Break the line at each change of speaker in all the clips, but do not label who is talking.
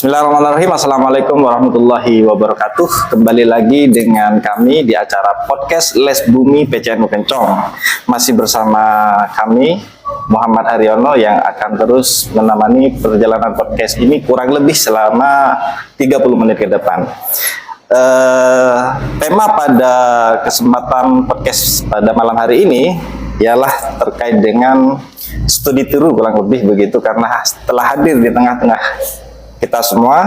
Bismillahirrahmanirrahim. Assalamualaikum warahmatullahi wabarakatuh. Kembali lagi dengan kami di acara podcast Les Bumi PCNU Kencong. Masih bersama kami Muhammad Haryono yang akan terus menemani perjalanan podcast ini kurang lebih selama 30 menit ke depan. Tema pada kesempatan podcast pada malam hari ini ialah terkait dengan studi tiru kurang lebih begitu, karena telah hadir di tengah-tengah kita semua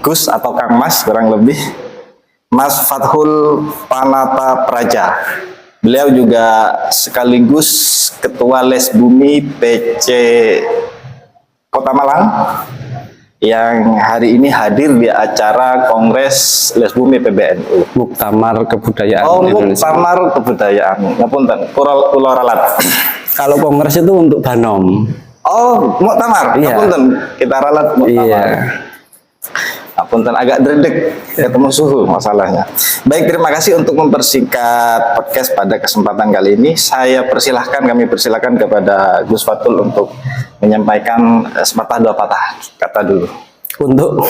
Gus atau Kang Mas kurang lebih Mas Fathul Panata Praja. Beliau juga sekaligus Ketua Les Bumi PC Kota Malang yang hari ini hadir di acara Kongres Les Bumi PBNU.
Muktamar Kebudayaan
Indonesia. Muktamar Kebudayaan. Ngapunten, Pulau Ralat.
Kalau kongres itu untuk Banom.
Oh, muktamar.
Iya.
Ngapunten, kita ralat muktamar.
Iya.
Ngapunten, agak dredeg ketemu suhu masalahnya. Baik, terima kasih untuk mempersingkat podcast pada kesempatan kali ini. Kami persilahkan kepada Gus Fathul untuk menyampaikan sepatah dua patah kata dulu.
Untuk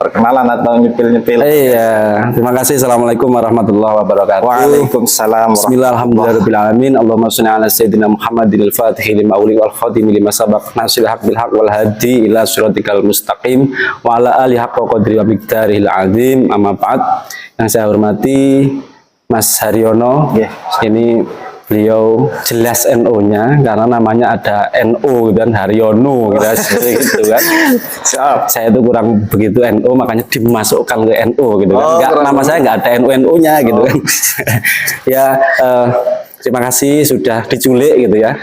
perkenalan atau nyepil-nyepil.
Iya, terima kasih. Assalamualaikum warahmatullahi wabarakatuh.
Waalaikumsalam.
Bismillahirrahmanirrahim. Allahumma shalli ala sayyidina Muhammadin al-Fatih lima ulik wal khatim lima sabaq nasil haq bil haq wal hadi ila siratikal mustaqim wa ala alihi haqqa qadri wa miqdarihil azim. Amma ba'd. Yang saya hormati Mas Haryono.
Yeah.
Ini beliau jelas NO-nya karena namanya ada NO dan Haryono gitu kan. Saya itu kurang begitu NO, makanya dimasukkan ke NO gitu kan. Nama saya nggak ada NO-nya gitu kan. Ya, terima kasih sudah diculik gitu ya.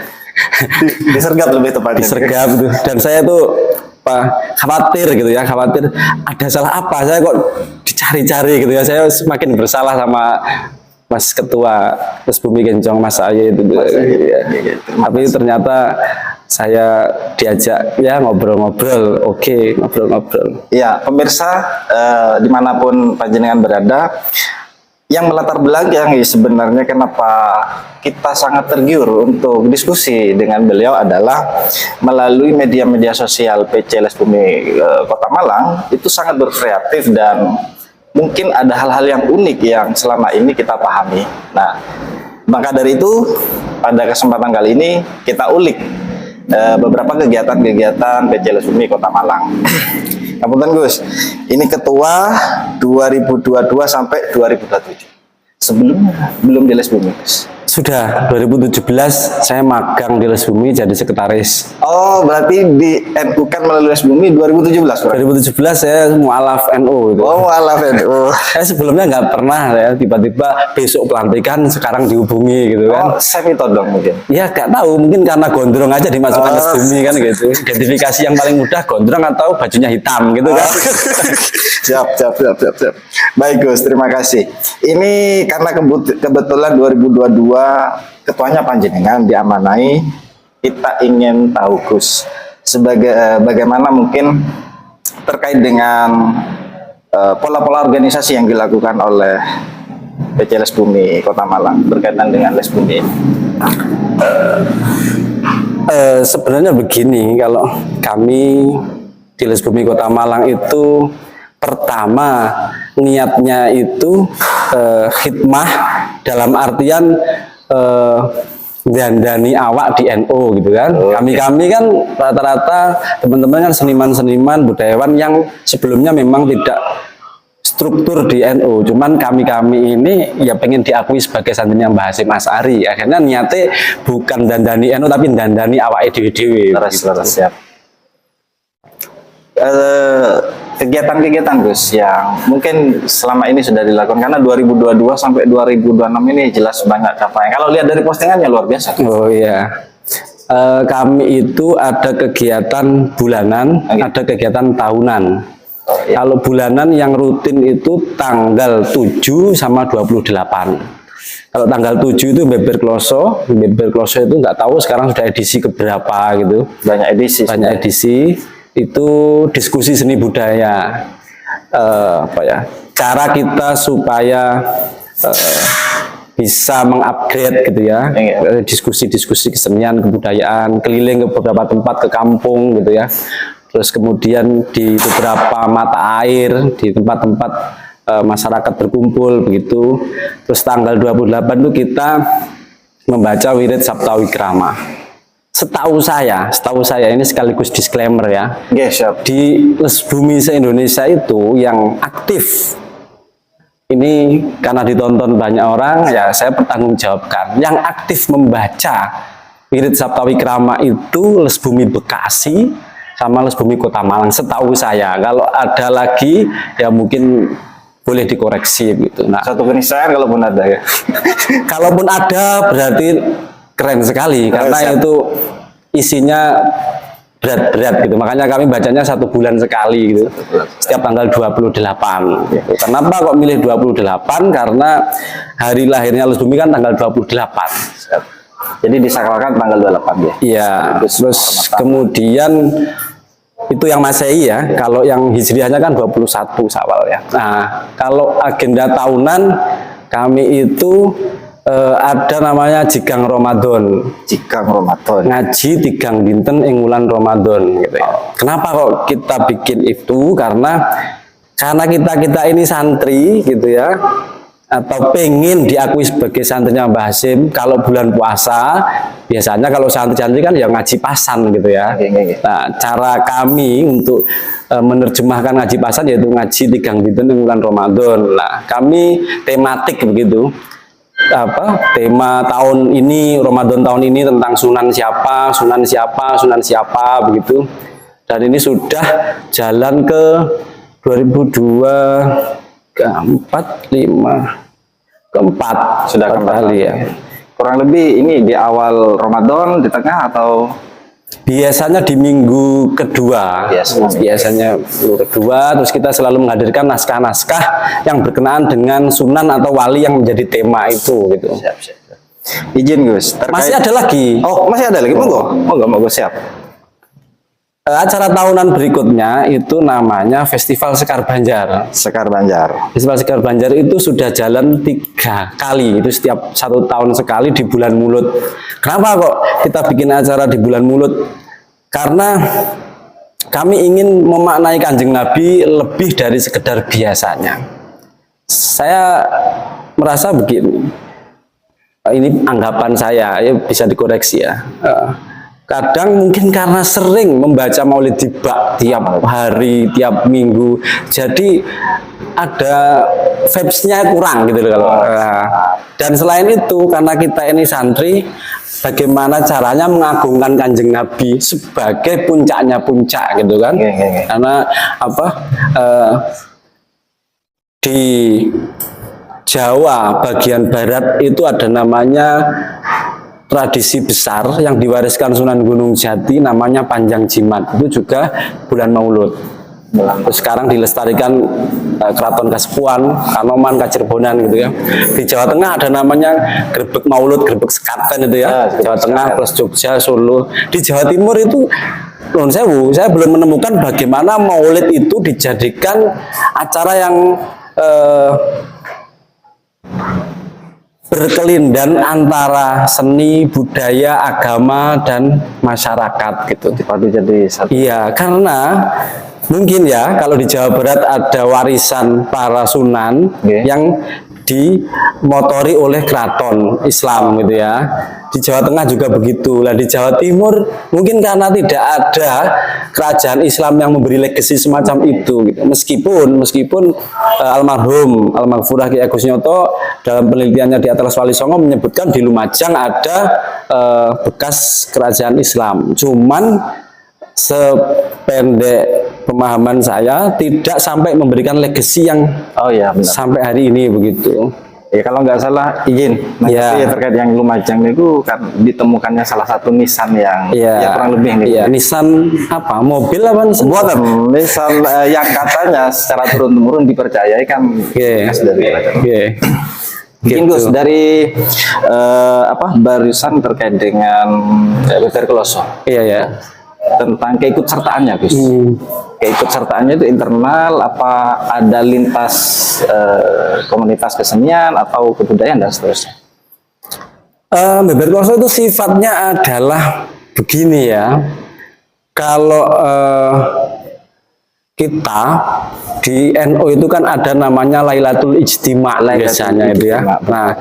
Disergap lebih tepatnya.
Disergap gitu. Dan saya tuh khawatir gitu ya, khawatir ada salah apa. Saya kok dicari-cari gitu ya. Saya semakin bersalah sama Mas Ketua Les Bumi Kencong, Mas Aye itu. Ya. Tapi ternyata saya diajak ya ngobrol-ngobrol, oke, ngobrol-ngobrol.
Ya, pemirsa dimanapun panjenengan berada, yang melatar belakang sebenarnya kenapa kita sangat tergiur untuk diskusi dengan beliau adalah melalui media-media sosial PC Les Bumi Kota Malang itu sangat berkreatif dan mungkin ada hal-hal yang unik yang selama ini kita pahami. Nah, maka dari itu pada kesempatan kali ini kita ulik beberapa kegiatan-kegiatan PC Les Bumi Kota Malang. Ngapunten Gus, ini ketua 2022 sampai 2027. Sebelumnya belum di Les Bumi, Gus.
Sudah 2017 saya magang di Les Bumi jadi sekretaris.
Oh, berarti di NU kan melalui Les Bumi 2017, Pak?
2017 saya mualaf NU gitu.
Oh, mualaf NU.
Saya sebelumnya nggak pernah ya, tiba-tiba besok pelantikan sekarang dihubungi gitu kan.
Oh, Semito dong mungkin.
Ya nggak tahu, mungkin karena gondrong aja dimasukkan Les Bumi kan gitu. Identifikasi yang paling mudah gondrong atau bajunya hitam gitu kan.
Siap. Baik Gus, terima kasih. Ini karena kebetulan 2022 ketuanya panjenengan diamanai, kita ingin tahu Gus bagaimana mungkin terkait dengan pola-pola organisasi yang dilakukan oleh PC Les Bumi Kota Malang berkaitan dengan Les Bumi.
Sebenarnya begini, kalau kami di Les Bumi Kota Malang itu pertama niatnya itu khidmah dalam artian dandani awak di NU gitu kan. Kami kan rata-rata teman-teman kan seniman-seniman budayawan yang sebelumnya memang tidak struktur di NU, cuman kami ini ya pengen diakui sebagai santrinya Mbah Hasyim Asy'ari. Akhirnya niatnya bukan dandani NU tapi dandani awak dhewe-dhewe.
Terus siap. Kegiatan-kegiatan Gus yang mungkin selama ini sudah dilakukan, karena 2022 sampai 2026 ini jelas banyak capaian. Kalau lihat dari postingannya luar biasa.
Oh iya, kami itu ada kegiatan bulanan, ada kegiatan tahunan. Oh, iya. Kalau bulanan yang rutin itu tanggal 7 sama 28. Kalau tanggal 7 itu Beber Kloso itu nggak tahu sekarang sudah edisi keberapa gitu. Banyak edisi. Itu diskusi seni budaya, cara kita supaya bisa mengupgrade gitu ya, diskusi-diskusi kesenian kebudayaan, keliling ke beberapa tempat, ke kampung gitu ya, terus kemudian di beberapa mata air, di tempat-tempat masyarakat berkumpul begitu. Terus tanggal 28 itu kita membaca wirid Sabta Wikrama. Setahu saya ini sekaligus disclaimer ya.
Siap.
Di Lesbumi se-Indonesia itu yang aktif ini karena ditonton banyak orang, ya saya bertanggungjawabkan. Yang aktif membaca wirid Sabta Wikrama itu Lesbumi Bekasi sama Lesbumi Kota Malang, setahu saya. Kalau ada lagi ya mungkin boleh dikoreksi gitu. Nah,
Satu keniscayaan kalaupun ada ya.
kalaupun ada berarti keren sekali karena itu isinya berat-berat gitu. Makanya kami bacanya 1 bulan sekali gitu. Setiap tanggal 28 gitu. Kenapa kok milih 28? Karena hari lahirnya Lesbumi kan tanggal 28.
Jadi disakralkan tanggal 28 ya.
Iya, terus kemudian itu yang Masehi ya. Kalau yang Hijriahnya kan 21 Syawal ya. Nah, kalau agenda tahunan kami itu ada namanya Jigang Ramadan.
Jigang Ramadan.
Ngaji 3 dinten ing wulan Ramadan gitu ya. Kenapa kok kita bikin itu? Karena kita ini santri gitu ya, atau pengen diakui sebagai santrinya Mbah Hasyim. Kalau bulan puasa biasanya kalau santri-santri kan ya ngaji pasan gitu ya. Nah, cara kami untuk menerjemahkan ngaji pasan yaitu ngaji 3 dinten ing wulan Ramadan. Nah, kami tematik begitu. Tema tahun ini, Ramadan tahun ini tentang sunan siapa begitu. Dan ini sudah jalan ke 2002 keempat
Sudah
kali ya.
Kurang lebih ini di awal Ramadan, di tengah atau
Biasanya di minggu kedua, biasanya minggu kedua, terus kita selalu menghadirkan naskah-naskah yang berkenaan dengan sunan atau wali yang menjadi tema itu gitu.
Siap. Izin Gus.
Masih ada lagi.
Oh, masih ada lagi. Monggo siap.
Acara tahunan berikutnya itu namanya Festival Sekar Banjar.
Sekar Banjar.
Festival Sekar Banjar itu sudah jalan 3 kali, itu setiap 1 tahun sekali di bulan Mulut. Kenapa kok kita bikin acara di bulan Mulut? Karena kami ingin memaknai Kanjeng Nabi lebih dari sekedar biasanya. Saya merasa begini, ini anggapan saya, ya bisa dikoreksi ya. Kadang mungkin karena sering membaca Maulid Tiba tiap hari, tiap minggu, jadi ada vibes-nya kurang gitu loh kalau. Dan selain itu, karena kita ini santri, bagaimana caranya mengagungkan Kanjeng Nabi sebagai puncaknya puncak gitu kan? Karena di Jawa bagian barat itu ada namanya tradisi besar yang diwariskan Sunan Gunung Jati, namanya Panjang Jimat, itu juga bulan Maulud. Terus sekarang dilestarikan Keraton Kasepuhan, Kanoman, Kacirbonan gitu ya. Di Jawa Tengah ada namanya Grebek Maulud, Grebek Sekaten itu ya. Jawa Tengah plus Jogja, Solo. Di Jawa Timur itu non sewu, saya belum menemukan bagaimana Maulid itu dijadikan acara yang berkelindan antara seni, budaya, agama, dan masyarakat gitu.
Dipadu jadi satu.
Iya, karena mungkin ya kalau di Jawa Barat ada warisan para sunan yang dimotori oleh keraton Islam gitu ya. Di Jawa Tengah juga begitu. Lah di Jawa Timur mungkin karena tidak ada kerajaan Islam yang memberi legasi semacam itu gitu. Meskipun almarhumah Ki Agus Nyoto dalam penelitiannya di Atlas Wali Songo menyebutkan di Lumajang ada bekas kerajaan Islam. Cuman sependek pemahaman saya tidak sampai memberikan legasi yang sampai hari ini begitu.
Ya kalau nggak salah izin terkait yang Lumajang itu kan ditemukannya salah satu nisan yang ya kurang lebih nih.
Iya, nisan apa? Mobil apa nisan?
Buatan nisan yang katanya secara turun-temurun dipercayai kan dari Mungkin Gus dari barusan terkait dengan tuberkulosis.
Iya.
Tentang keikutsertaannya Gus. Keikutsertaannya itu internal apa ada lintas komunitas kesenian atau kebudayaan dan seterusnya.
Tuberkulosis itu sifatnya adalah begini ya. Kalau kita di NU itu kan ada namanya Lailatul Ijtima biasanya itu ya. Nah,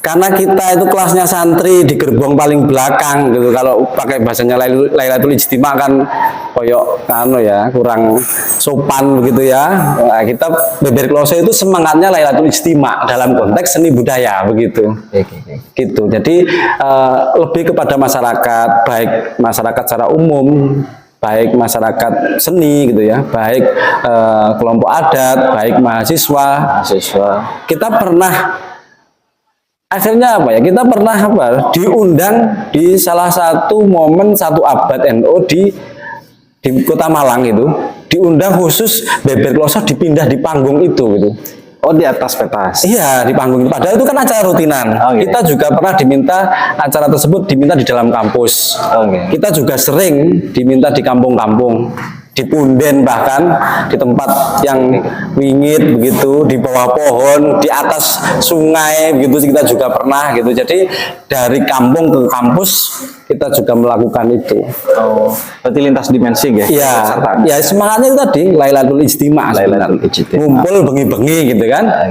karena kita itu kelasnya santri di gerbong paling belakang gitu, kalau pakai bahasanya Lailatul Ijtima kan koyok ya kurang sopan begitu ya. Nah, kita Beber Kloso itu semangatnya Lailatul Ijtima dalam konteks seni budaya begitu. Gitu. Jadi lebih kepada masyarakat, baik masyarakat secara umum, baik masyarakat seni gitu ya, baik kelompok adat, baik mahasiswa. Kita pernah akhirnya apa ya? Kita pernah diundang di salah satu momen 1 abad NU di Kota Malang itu, diundang khusus Beber Kloso dipindah di panggung itu gitu.
Oh, di atas pentas.
Iya, di panggung. Padahal itu kan acara rutinan. Kita juga pernah diminta acara tersebut diminta di dalam kampus. Kita juga sering diminta di kampung-kampung, di punden, bahkan di tempat yang wingit begitu, di bawah pohon, di atas sungai begitu kita juga pernah gitu. Jadi dari kampung ke kampus kita juga melakukan itu.
Oh, berarti lintas dimensi ya?
Iya, ya semangatnya itu tadi Lailatul Ijtima, ngumpul bengi-bengi gitu kan.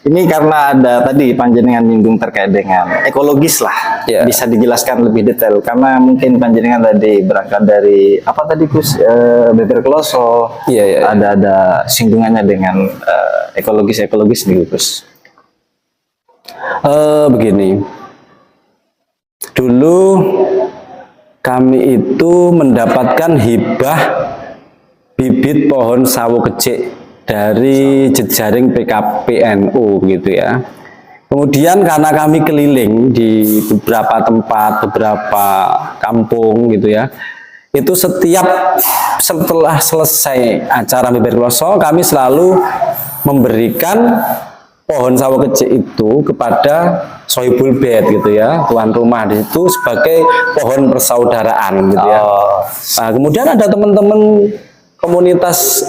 Ini karena ada tadi panjenengan nyinggung terkait dengan ekologis lah, bisa dijelaskan lebih detail karena mungkin panjenengan tadi berangkat dari apa tadi Gus, Beber Kloso, ada singgungannya dengan ekologis nih Gus.
Begini, dulu kami itu mendapatkan hibah bibit pohon sawo kecik dari jejaring PKPNU gitu ya. Kemudian karena kami keliling di beberapa tempat, beberapa kampung gitu ya, itu setelah selesai acara Beber Kloso kami selalu memberikan pohon sawo kecik itu kepada sohibul bait gitu ya, tuan rumah di situ sebagai pohon persaudaraan gitu ya. Nah, kemudian ada teman-teman komunitas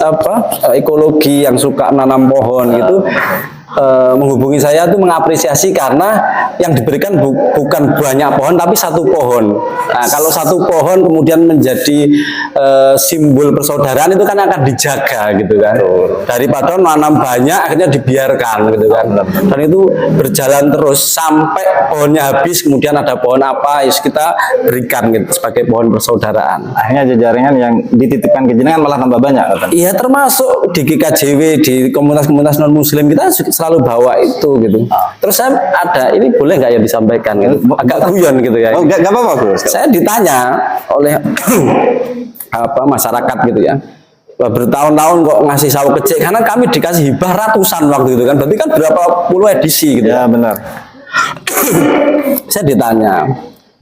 ekologi yang suka nanam pohon gitu menghubungi saya tuh mengapresiasi karena yang diberikan bukan banyak pohon tapi 1 pohon. Nah, kalau 1 pohon kemudian menjadi simbol persaudaraan itu kan akan dijaga gitu kan. Daripada nanam banyak akhirnya dibiarkan gitu kan. Dan itu berjalan terus sampai pohonnya habis, kemudian ada pohon apa kita berikan gitu sebagai pohon persaudaraan.
Akhirnya jajaringan yang dititipkan ke jenengan malah tambah banyak kan?
Iya, termasuk di GKJW, di komunitas-komunitas non muslim kita selalu bawa itu gitu. Terus saya ada, ini boleh nggak ya disampaikan gitu? Agak guyon gitu ya.
Oh, nggak apa-apa Gus.
Saya ditanya oleh masyarakat gitu ya, bertahun-tahun kok ngasih sawo kecil, karena kami dikasih hibah ratusan waktu itu kan, berarti kan berapa puluh edisi gitu
ya. Benar.
Saya ditanya,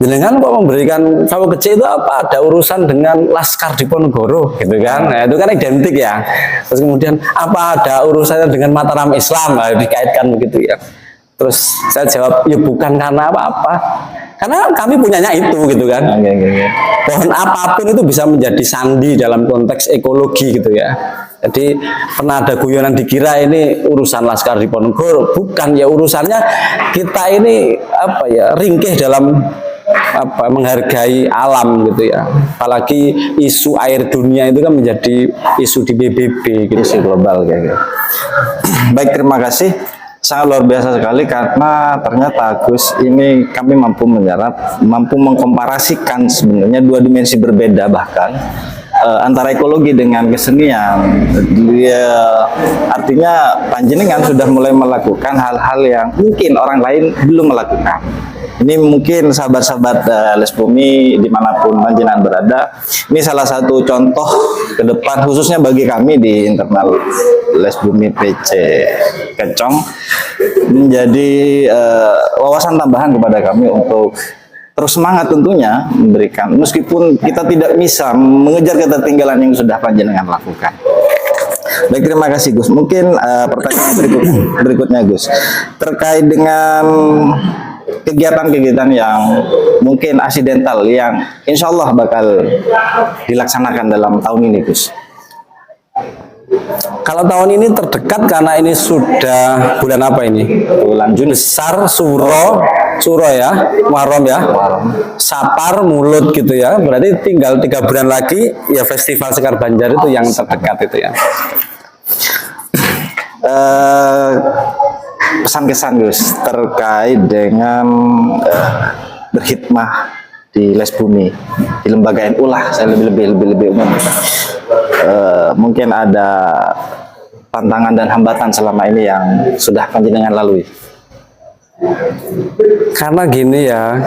jenengan kok memberikan sawo kecil itu apa? Ada urusan dengan Laskar Diponegoro gitu kan? Nah, itu kan identik ya. Terus kemudian apa ada urusannya dengan Mataram Islam? Nah, dikaitkan begitu ya. Terus saya jawab, ya bukan karena apa-apa. Karena kami punyanya itu gitu kan. Pohon apapun itu bisa menjadi sandi dalam konteks ekologi gitu ya. Jadi pernah ada guyonan dikira ini urusan Laskar Diponegoro, bukan ya, urusannya kita ini ringkih dalam menghargai alam gitu ya. Apalagi isu air dunia itu kan menjadi isu di PBB gitu,
isu global kayak gitu. Baik, terima kasih. Sangat luar biasa sekali karena ternyata Gus ini kami mampu mengkomparasikan sebenarnya 2 dimensi berbeda bahkan antara ekologi dengan kesenian. Artinya panjenengan sudah mulai melakukan hal-hal yang mungkin orang lain belum melakukan. Ini mungkin sahabat-sahabat Les Bumi dimanapun panjenengan berada, ini salah satu contoh ke depan khususnya bagi kami di internal Les Bumi PC Kecong, menjadi wawasan tambahan kepada kami untuk terus semangat tentunya memberikan, meskipun kita tidak bisa mengejar ketertinggalan yang sudah panjenengan lakukan. Baik, terima kasih Gus. Mungkin pertanyaan berikutnya Gus, terkait dengan kegiatan-kegiatan yang mungkin aksidental yang insya Allah bakal dilaksanakan dalam tahun ini Gus.
Kalau tahun ini terdekat karena ini sudah bulan apa ini?
Bulan Juni.
Besar, Suro ya, Muharram ya, Sapar, Mulut gitu ya. Berarti tinggal 3 bulan lagi ya Festival Sekar Banjar itu yang terdekat itu ya.
Pesan kesan Gus terkait dengan berkhidmah di Les Bumi di lembaga NU lah, saya lebih umum. Mungkin ada tantangan dan hambatan selama ini yang sudah panjenengan lalui.
Karena gini ya,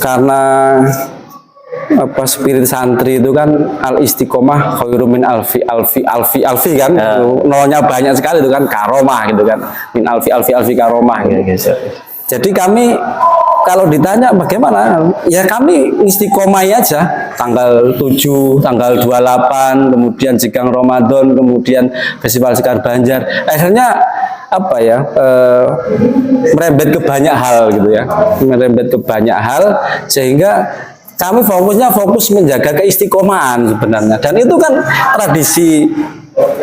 karena spirit santri itu kan al istiqomah khairu min alfi kan, nolnya banyak sekali itu kan, karomah gitu kan, min alfi karomah gitu. Jadi kami kalau ditanya bagaimana, ya kami istiqomah aja, tanggal 7, tanggal 28, kemudian Jegang Ramadan, kemudian Festival Sekar Banjar, akhirnya merembet ke banyak hal gitu ya, merembet ke banyak hal, sehingga kami fokus menjaga keistiqomahan sebenarnya, dan itu kan tradisi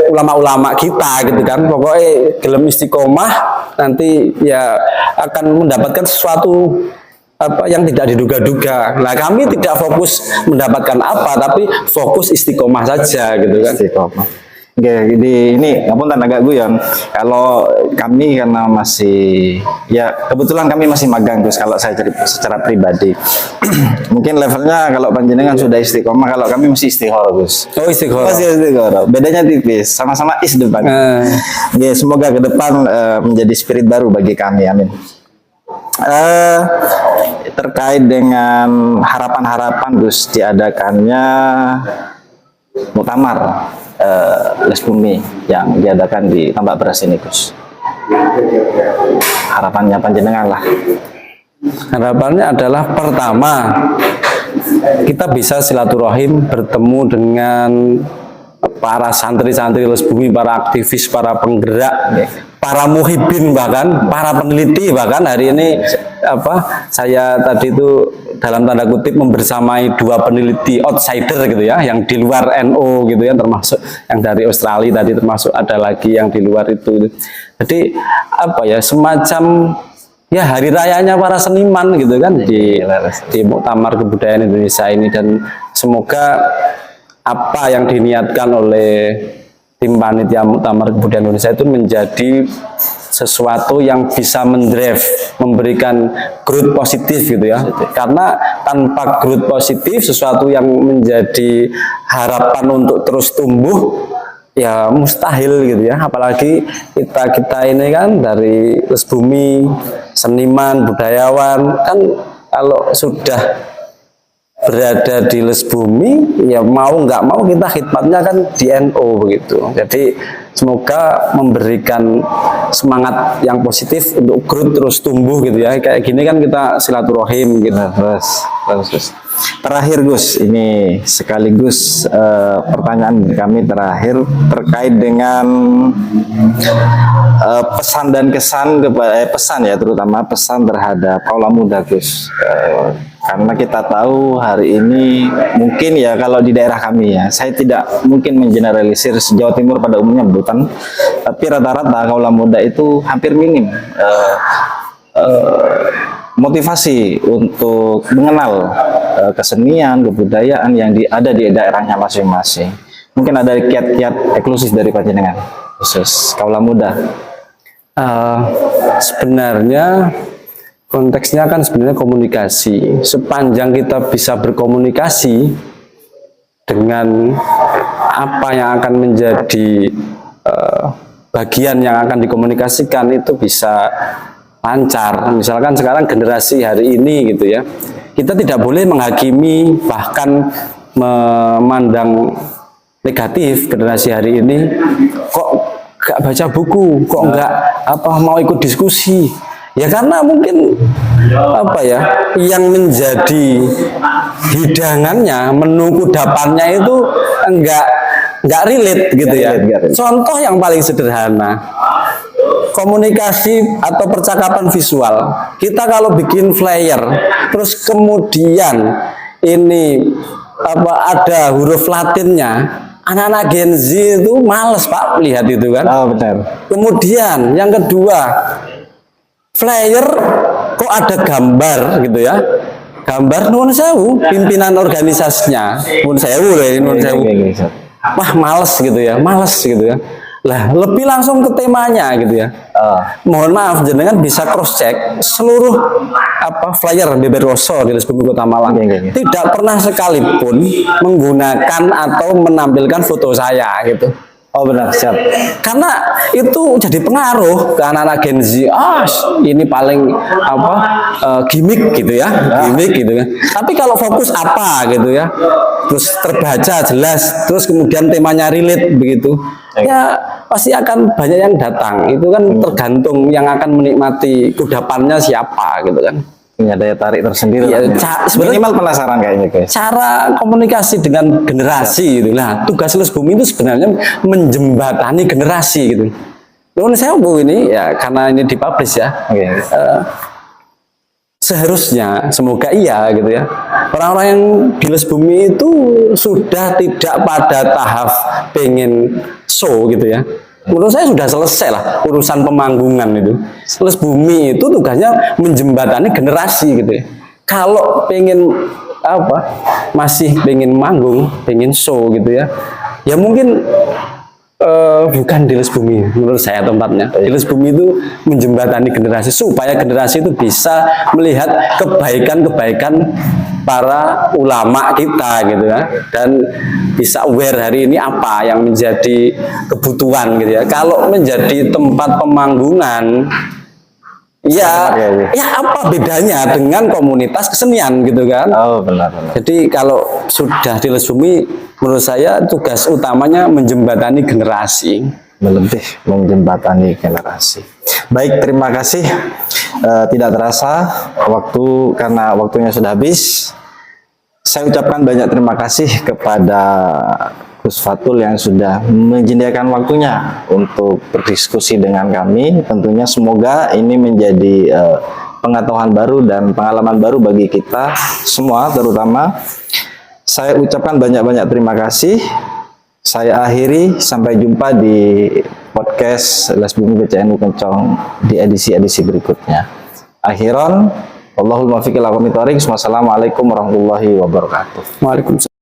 ulama-ulama kita gitu kan, pokoknya gelem istiqomah nanti ya akan mendapatkan sesuatu yang tidak diduga-duga. Nah, kami tidak fokus mendapatkan apa, tapi fokus istiqomah saja gitu kan.
Istiqomah. Oke, ini ngapunten agak guyon. Kalau kami karena masih, ya kebetulan kami masih magang Gus, kalau saya cerita secara pribadi. Mungkin levelnya kalau panjenengan sudah istiqomah, kalau kami masih istikharah Gus.
Oh, istikharah.
Masih istikharah. Bedanya tipis, sama-sama is depan. Ya, semoga ke depan menjadi spirit baru bagi kami, amin. Terkait dengan harapan-harapan Gus diadakannya muktamar Les Bumi yang diadakan di Tambak Beras ini Gus, harapannya panjenengan lah.
Harapannya adalah pertama, kita bisa silaturahim, bertemu dengan para santri-santri Les Bumi, para aktivis, para penggerak, para muhibin, bahkan para peneliti. Bahkan hari ini saya tadi itu dalam tanda kutip membersamai 2 peneliti outsider gitu ya, yang di luar NU gitu ya, termasuk yang dari Australia tadi, termasuk ada lagi yang di luar itu. Jadi semacam ya hari rayanya para seniman gitu kan di Muktamar Kebudayaan Indonesia ini, dan semoga apa yang diniatkan oleh tim panitia Muktamar Kebudayaan Indonesia itu menjadi sesuatu yang bisa mendrive, memberikan growth positif gitu ya. Karena tanpa growth positif, sesuatu yang menjadi harapan untuk terus tumbuh, ya mustahil gitu ya. Apalagi kita ini kan dari Les Bumi, seniman, budayawan, kan kalau sudah berada di Les Bumi, ya mau nggak mau kita khidmatnya kan di NU begitu. Jadi semoga memberikan semangat yang positif untuk growth terus tumbuh gitu ya. Kayak gini kan kita silaturahim gitu.
Terus. Terakhir Gus, ini sekaligus pertanyaan kami terakhir terkait dengan pesan dan kesan kepada pesan ya, terutama pesan terhadap kaula muda Gus. Karena kita tahu hari ini mungkin ya kalau di daerah kami ya, saya tidak mungkin mengeneralisir Jawa Timur pada umumnya bukan, tapi rata-rata kaula muda itu hampir minim motivasi untuk mengenal kesenian, kebudayaan yang ada di daerahnya masing-masing. Mungkin ada kiat-kiat eksklusif dari panjenengan khusus kaula muda.
Sebenarnya konteksnya kan sebenarnya komunikasi. Sepanjang kita bisa berkomunikasi dengan apa yang akan menjadi bagian yang akan dikomunikasikan, itu bisa lancar. Misalkan sekarang generasi hari ini gitu ya, kita tidak boleh menghakimi, bahkan memandang negatif generasi hari ini. Kok gak baca buku, kok nggak mau ikut diskusi? Ya karena mungkin yang menjadi hidangannya, menu kudapannya itu enggak relate gitu ya. Contoh yang paling sederhana, komunikasi atau percakapan visual. Kita kalau bikin flyer, terus kemudian ini ada huruf Latinnya, anak-anak Gen Z itu males Pak lihat itu kan.
Oh benar.
Kemudian yang kedua, flyer kok ada gambar gitu ya, gambar nuwun sewu pimpinan organisasinya, nuwun sewu loh, nuwun sewu. Wah males gitu ya, males gitu ya. Lah lebih langsung ke temanya gitu ya. Mohon maaf jenengan bisa cross check seluruh flyer BBR Rosso di Bumi Kota Malang tidak pernah sekalipun menggunakan atau menampilkan foto saya gitu.
Oh benar, siap.
Karena itu jadi pengaruh ke anak-anak Gen Z. Ini paling gimmick gitu ya, gimmick gitu ya. Tapi kalau fokus apa gitu ya, terus terbaca jelas, terus kemudian temanya relate begitu, ya pasti akan banyak yang datang. Itu kan tergantung yang akan menikmati kudapannya siapa gitu kan.
Punya daya tarik tersendiri.
Ya,
minimal penasaran kayaknya guys.
Cara komunikasi dengan generasi gitu. Nah, tugas Les Bumi itu sebenarnya menjembatani generasi gitu. Lalu saya ini ya karena ini dipublish ya. Seharusnya semoga iya gitu ya. Orang-orang yang di Les Bumi itu sudah tidak pada tahap pengen show gitu ya. Menurut saya sudah selesai lah urusan pemanggungan itu. Les Bumi itu tugasnya menjembatani generasi gitu ya. Kalau pengen masih pengen manggung, pengen show gitu ya, ya mungkin bukan di Les Bumi menurut saya tempatnya. Di Les Bumi itu menjembatani generasi supaya generasi itu bisa melihat kebaikan-kebaikan para ulama kita gitu ya, dan bisa aware hari ini apa yang menjadi kebutuhan gitu ya. Kalau menjadi tempat pemanggungan ya apa bedanya dengan komunitas kesenian gitu kan.
Oh benar.
Jadi kalau sudah di Les Bumi menurut saya tugas utamanya menjembatani generasi,
lebih menjembatani generasi. Baik, terima kasih. Tidak terasa karena waktunya sudah habis. Saya ucapkan banyak terima kasih kepada Gus Fatul yang sudah menyediakan waktunya untuk berdiskusi dengan kami. Tentunya semoga ini menjadi pengetahuan baru dan pengalaman baru bagi kita semua, terutama. Saya ucapkan banyak-banyak terima kasih. Saya akhiri, sampai jumpa di podcast Les Bumi BCNU Kencong di edisi-edisi berikutnya. Akhiran, Wallahul muwaffiq ila aqwamit thoriq. Wassalamualaikum warahmatullahi wabarakatuh.
Waalaikumsalam.